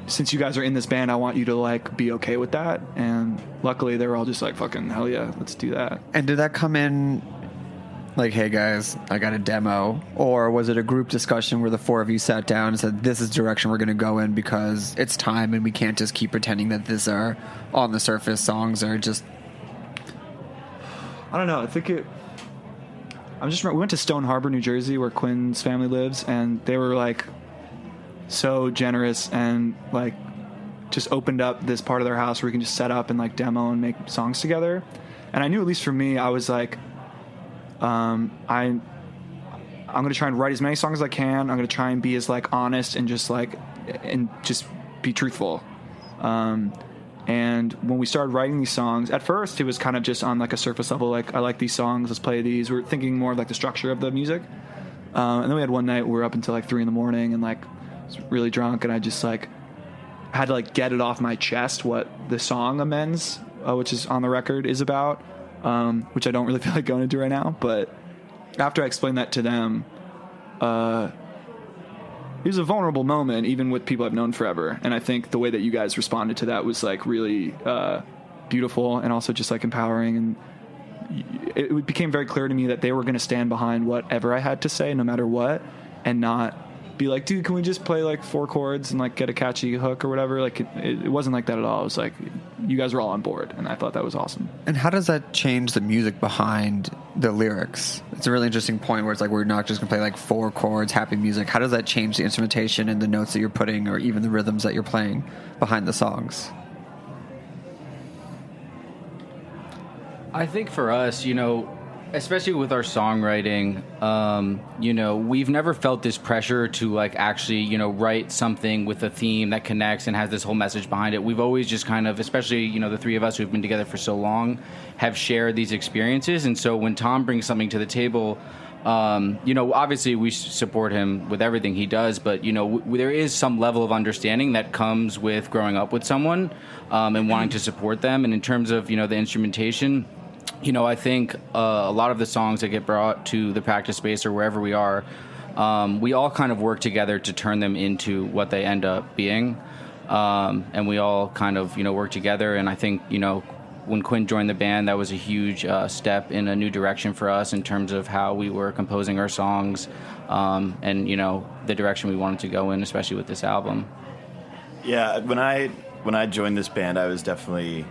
since you guys are in this band, I want you to like be okay with that. And luckily they were all just like, fucking hell yeah, let's do that. And did that come in like, hey guys, I got a demo? Or was it a group discussion where the four of you sat down and said, this is the direction we're going to go in because it's time and we can't just keep pretending that these are on the surface songs, or just... I don't know. I think we went to Stone Harbor, New Jersey, where Quinn's family lives, and they were like so generous and like just opened up this part of their house where we can just set up and like demo and make songs together. And I knew, at least for me, I was like, I'm going to try and write as many songs as I can. I'm going to try and be as like honest and just be truthful. And when we started writing these songs, at first it was kind of just on like a surface level, like, I like these songs, let's play these. We were thinking more of like the structure of the music. And then we had one night we were up until like 3 a.m. and like was really drunk, and I just like had to like get it off my chest what the song Amends, which is on the record, is about. Which I don't really feel like going into right now, but after I explained that to them, it was a vulnerable moment, even with people I've known forever. And I think the way that you guys responded to that was like really beautiful, and also just like empowering. And it became very clear to me that they were going to stand behind whatever I had to say, no matter what, and not be like, dude, can we just play like 4 chords and like get a catchy hook or whatever? Like it wasn't like that at all. It was like, you guys were all on board, and I thought that was awesome. And how does that change the music behind the lyrics? It's a really interesting point where it's like, we're not just gonna play like 4 chords, happy music. How does that change the instrumentation and the notes that you're putting, or even the rhythms that you're playing behind the songs? I think for us, especially with our songwriting, we've never felt this pressure to like actually, write something with a theme that connects and has this whole message behind it. We've always just kind of, especially, the three of us who've been together for so long, have shared these experiences. And so when Tom brings something to the table, obviously we support him with everything he does, but, there is some level of understanding that comes with growing up with someone and wanting to support them. And in terms of, the instrumentation, I think a lot of the songs that get brought to the practice space or wherever we are, we all kind of work together to turn them into what they end up being. And we all kind of, work together. And I think, when Quinn joined the band, that was a huge step in a new direction for us in terms of how we were composing our songs and, the direction we wanted to go in, especially with this album. Yeah, when I joined this band, I was definitely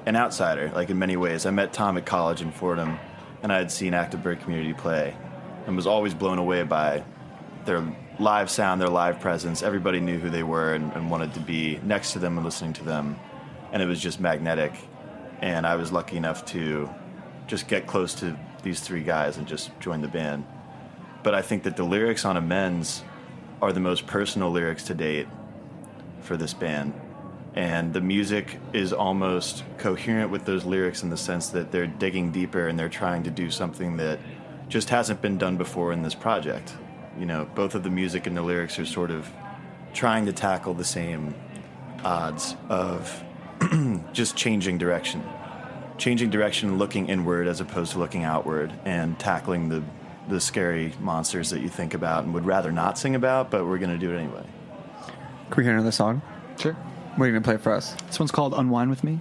an outsider, like in many ways. I met Tom at college in Fordham, and I had seen Active Bird Community play and was always blown away by their live sound, their live presence. Everybody knew who they were and wanted to be next to them and listening to them, and it was just magnetic. And I was lucky enough to just get close to these three guys and just join the band. But I think that the lyrics on Amends are the most personal lyrics to date for this band. And the music is almost coherent with those lyrics in the sense that they're digging deeper and they're trying to do something that just hasn't been done before in this project. Both of the music and the lyrics are sort of trying to tackle the same odds of just changing direction, looking inward as opposed to looking outward, and tackling the scary monsters that you think about and would rather not sing about, but we're going to do it anyway. Can we hear another song? Sure. What are you going to play for us? This one's called Unwind With Me.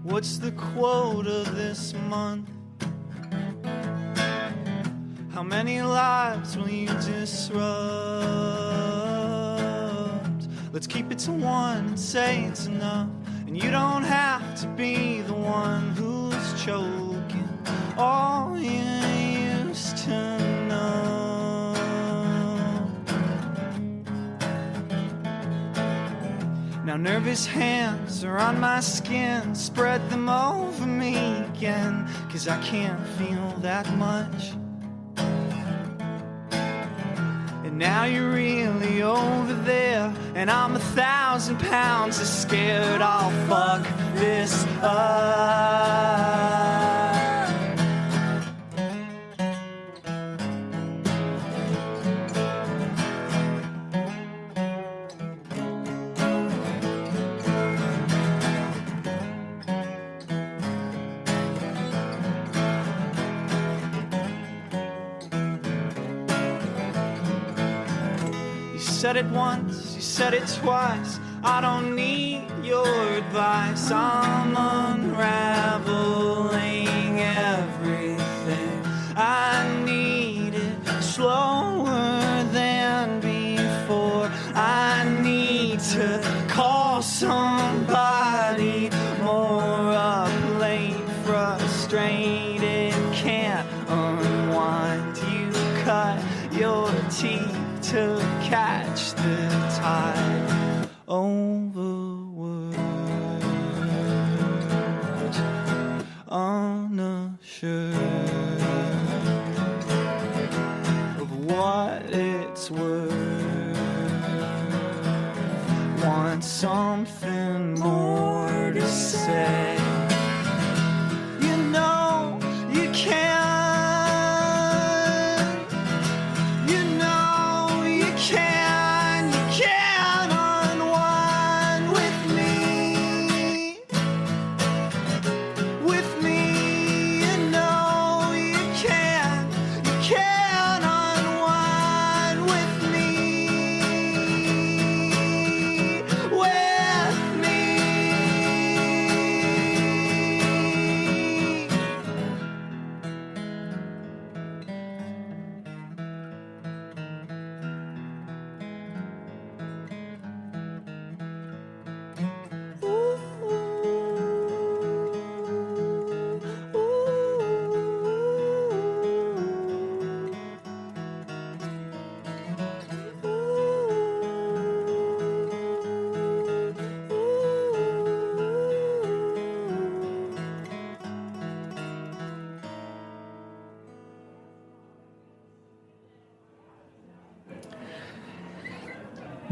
What's the quota this month? How many lives will you disrupt? Let's keep it to one and say it's enough. And you don't have to be the one who's choking all you used to know. Now nervous hands are on my skin, spread them over me again, 'cause I can't feel that much. And now you're really over there, and I'm 1,000 pounds of scared I'll fuck this up. You said it once, you said it twice, I don't need your advice. I'm unraveling everything. I need it slower than before. I need to call somebody more up late, frustrated, can't unwind. You cut your teeth to catch the tide over words, unsure of what it's worth. Want something more to say. You know you can't.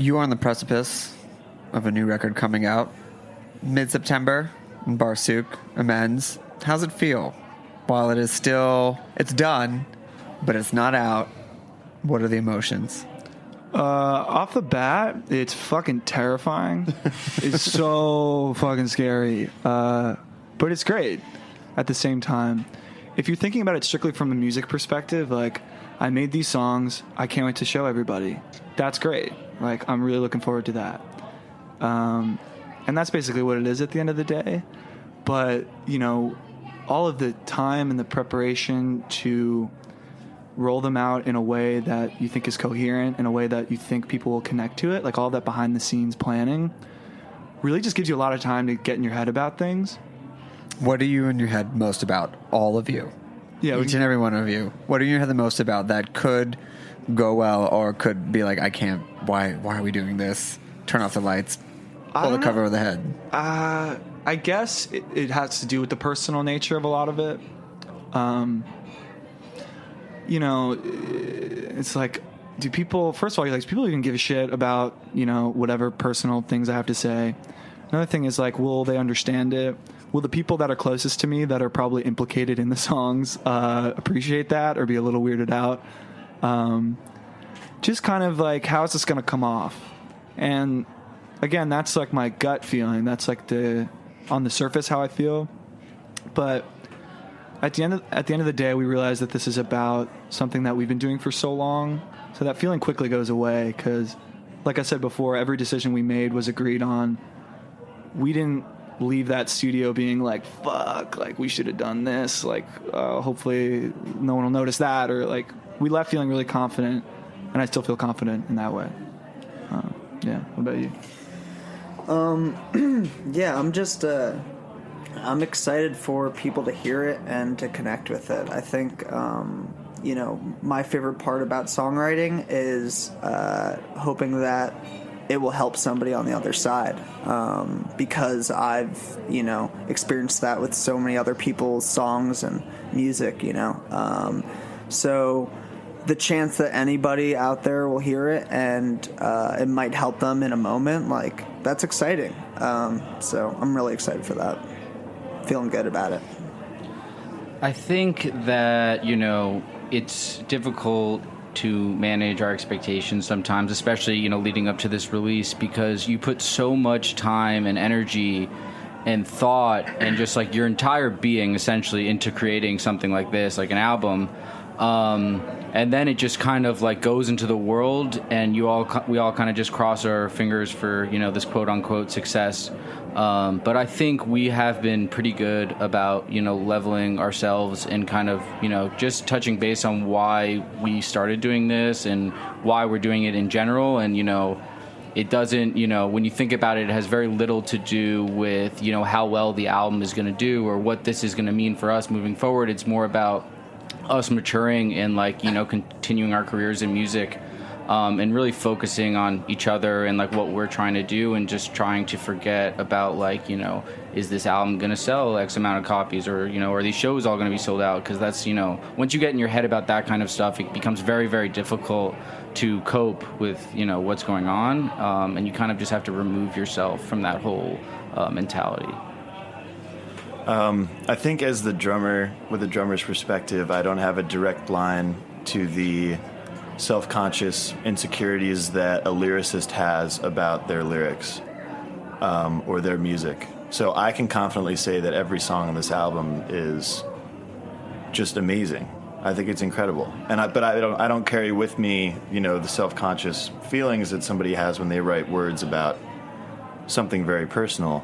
You are on the precipice of a new record coming out mid-September in Barsuk, Amends. How's it feel? While it is still, it's done, but it's not out. What are the emotions? Off the bat, it's fucking terrifying. It's so fucking scary. But it's great at the same time. If you're thinking about it strictly from a music perspective, like, I made these songs, I can't wait to show everybody. That's great. Like, I'm really looking forward to that. And that's basically what it is at the end of the day. But, you know, all of the time and the preparation to roll them out in a way that you think is coherent, in a way that you think people will connect to it, like all that behind the scenes planning, really just gives you a lot of time to get in your head about things. What are you in your head most about? All of you. Yeah, each and every one of you. What are you in your head the most about that could go well or could be like, I can't, why are we doing this? Turn off the lights, pull the cover over the head. I guess it has to do with the personal nature of a lot of it. You know, it's like, do people even give a shit about, you know, whatever personal things I have to say? Another thing is, like, will they understand it? Will the people that are closest to me that are probably implicated in the songs appreciate that or be a little weirded out? Just kind of like, how is this going to come off? And again, that's like my gut feeling. That's like on the surface how I feel. But at the end of the day, we realize that this is about something that we've been doing for so long. So that feeling quickly goes away because, like I said before, every decision we made was agreed on. We didn't leave that studio being like, fuck, like, we should have done this. Like, hopefully no one will notice that. Or, like, we left feeling really confident, and I still feel confident in that way. Yeah. What about you? Yeah, I'm just... I'm excited for people to hear it and to connect with it. I think, you know, my favorite part about songwriting is hoping that it will help somebody on the other side, because I've, you know, experienced that with so many other people's songs and music, you know. So the chance that anybody out there will hear it and it might help them in a moment, like, that's exciting. So I'm really excited for that. Feeling good about it. I think that, you know, it's difficult to manage our expectations sometimes, especially, you know, leading up to this release, because you put so much time and energy and thought and just like your entire being essentially into creating something like this, like an album. And then it just kind of like goes into the world, and we all kind of just cross our fingers for, you know, this quote unquote success. But I think we have been pretty good about, you know, leveling ourselves and kind of, you know, just touching base on why we started doing this and why we're doing it in general. And, you know, it doesn't, you know, when you think about it, it has very little to do with, you know, how well the album is going to do or what this is going to mean for us moving forward. It's more about us maturing and, like, you know, continuing our careers in music, and really focusing on each other and like what we're trying to do, and just trying to forget about, like, you know, is this album going to sell X amount of copies, or, you know, are these shows all going to be sold out? Because that's, you know, once you get in your head about that kind of stuff, it becomes very, very difficult to cope with, you know, what's going on, and you kind of just have to remove yourself from that whole mentality. I think as the drummer, with a drummer's perspective, I don't have a direct line to the self-conscious insecurities that a lyricist has about their lyrics, or their music. So I can confidently say that every song on this album is just amazing. I think it's incredible. But I don't carry with me, you know, the self-conscious feelings that somebody has when they write words about something very personal.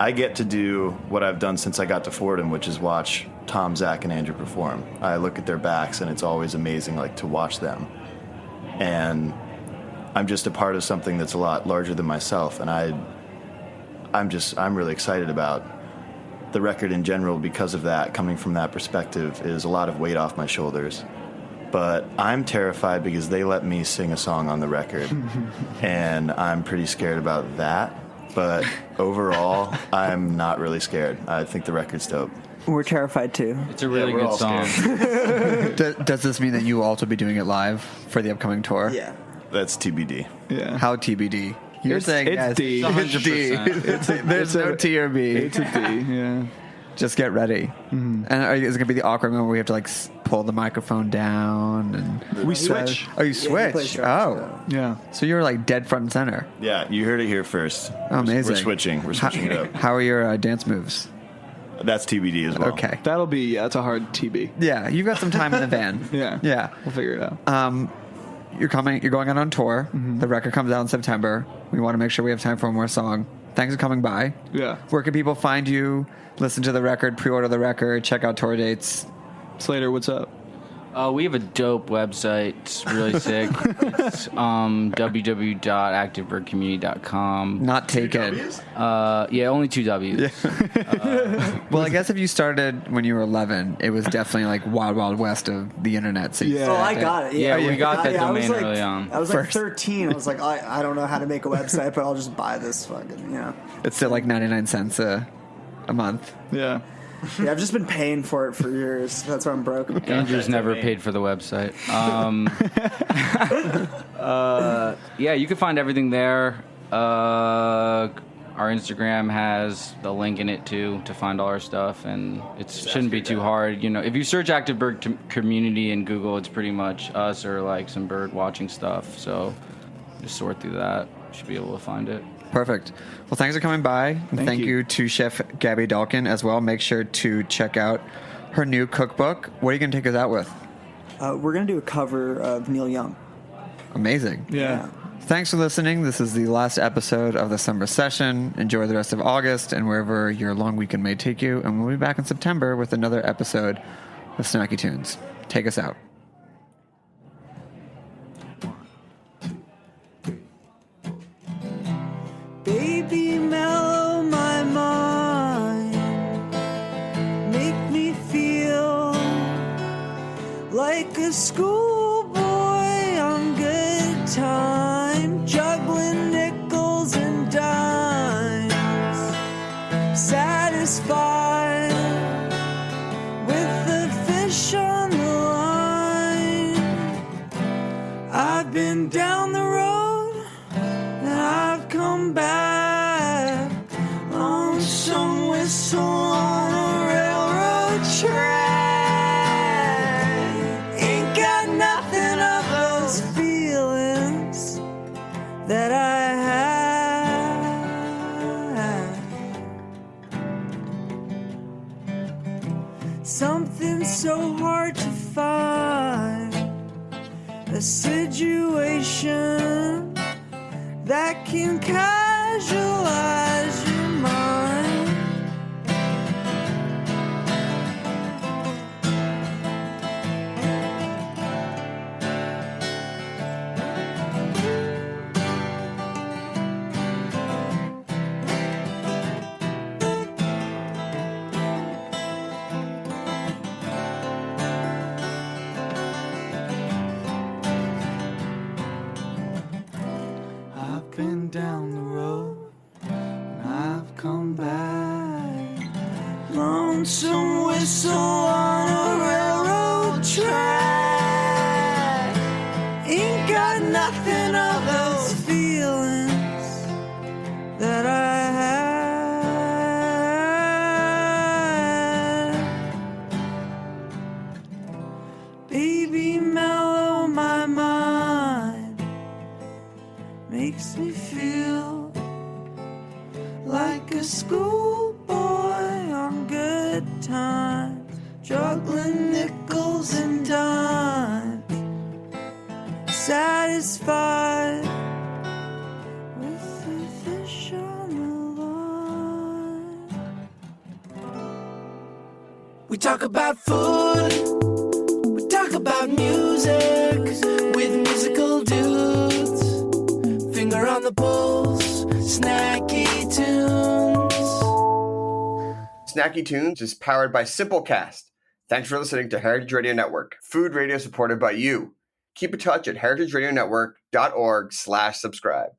I get to do what I've done since I got to Fordham, which is watch Tom, Zach, and Andrew perform. I look at their backs, and it's always amazing, like, to watch them. And I'm just a part of something that's a lot larger than myself, and I'm really excited about the record in general because of that. Coming from that perspective is a lot of weight off my shoulders. But I'm terrified because they let me sing a song on the record, and I'm pretty scared about that. But overall, I'm not really scared. I think the record's dope. We're terrified too. It's a really good song. Does this mean that you will also be doing it live for the upcoming tour? Yeah. That's TBD. Yeah. How TBD? You're saying it's yes. D. It's D. 100%. There's no T or B. It's a D. Yeah. Just get ready. And is it going to be the awkward moment where we have to like pull the microphone down and We switch. Oh, you Yeah, he switch. plays drums, Oh, Yeah. so you're like dead front and center. Yeah, you heard it here first. Amazing. We're switching. We're switching it up. How are your dance moves? That's TBD as well. Okay. That'll be, that's a hard TB. Yeah, you've got some time in the van. Yeah. Yeah. We'll figure it out. You're going out on tour. The record comes out in September. We want to make sure we have time for one more song. Thanks for coming by. Yeah. Where can people find you? Listen to the record, pre-order the record, check out tour dates. Slater, what's up? We have a dope website. It's really sick. It's www.activebirdcommunity.com. Not taken. Yeah, only 2 W's. Well, I guess if you started when you were 11, it was definitely like wild, wild west of the internet. So Yeah. Oh, I got it. Yeah, we got that I was domain like, early on. I was like First. 13. I was like, I don't know how to make a website, but I'll just buy this fucking, it's still like 99 cents a month. Yeah. Yeah, I've just been paying for it for years. That's why I'm broke. Andrew's never paid for the website. Yeah, you can find everything there. Our Instagram has the link in it too to find all our stuff, and it shouldn't be too hard. If you search Active Bird Community in Google, it's pretty much us or like some bird watching stuff. So just sort through that. You should be able to find it. Perfect. Well, thanks for coming by. And thank you to Chef Gabby Dalkin as well. Make sure to check out her new cookbook. What are you going to take us out with? We're going to do a cover of Neil Young. Amazing. Yeah. Thanks for listening. This is the last episode of the summer session. Enjoy the rest of August and wherever your long weekend may take you. And we'll be back in September with another episode of Snacky Tunes. Take us out. Baby, mellow my mind. Make me feel like a schoolboy on good time, juggling nickels and dimes, satisfied with the fish on the line. I've been down the road and I've come back on some whistle on a railroad track. Ain't got nothing of those feelings that I had. Something so hard to find, a situation that can casualize your mind. I've been down the road and I've come back. Lonesome whistle on a railroad track. Ain't got nothing of those feelings that I had. Baby, mellow my mind. Makes me feel like a schoolboy on good times, juggling nickels and dimes, satisfied with the fish on the line. We talk about food, we talk about music with musical dudes. Finger on the pulse, Snacky Tunes. Snacky Tunes is powered by Simplecast. Thanks for listening to Heritage Radio Network, food radio supported by you. Keep in touch at heritageradionetwork.org/subscribe.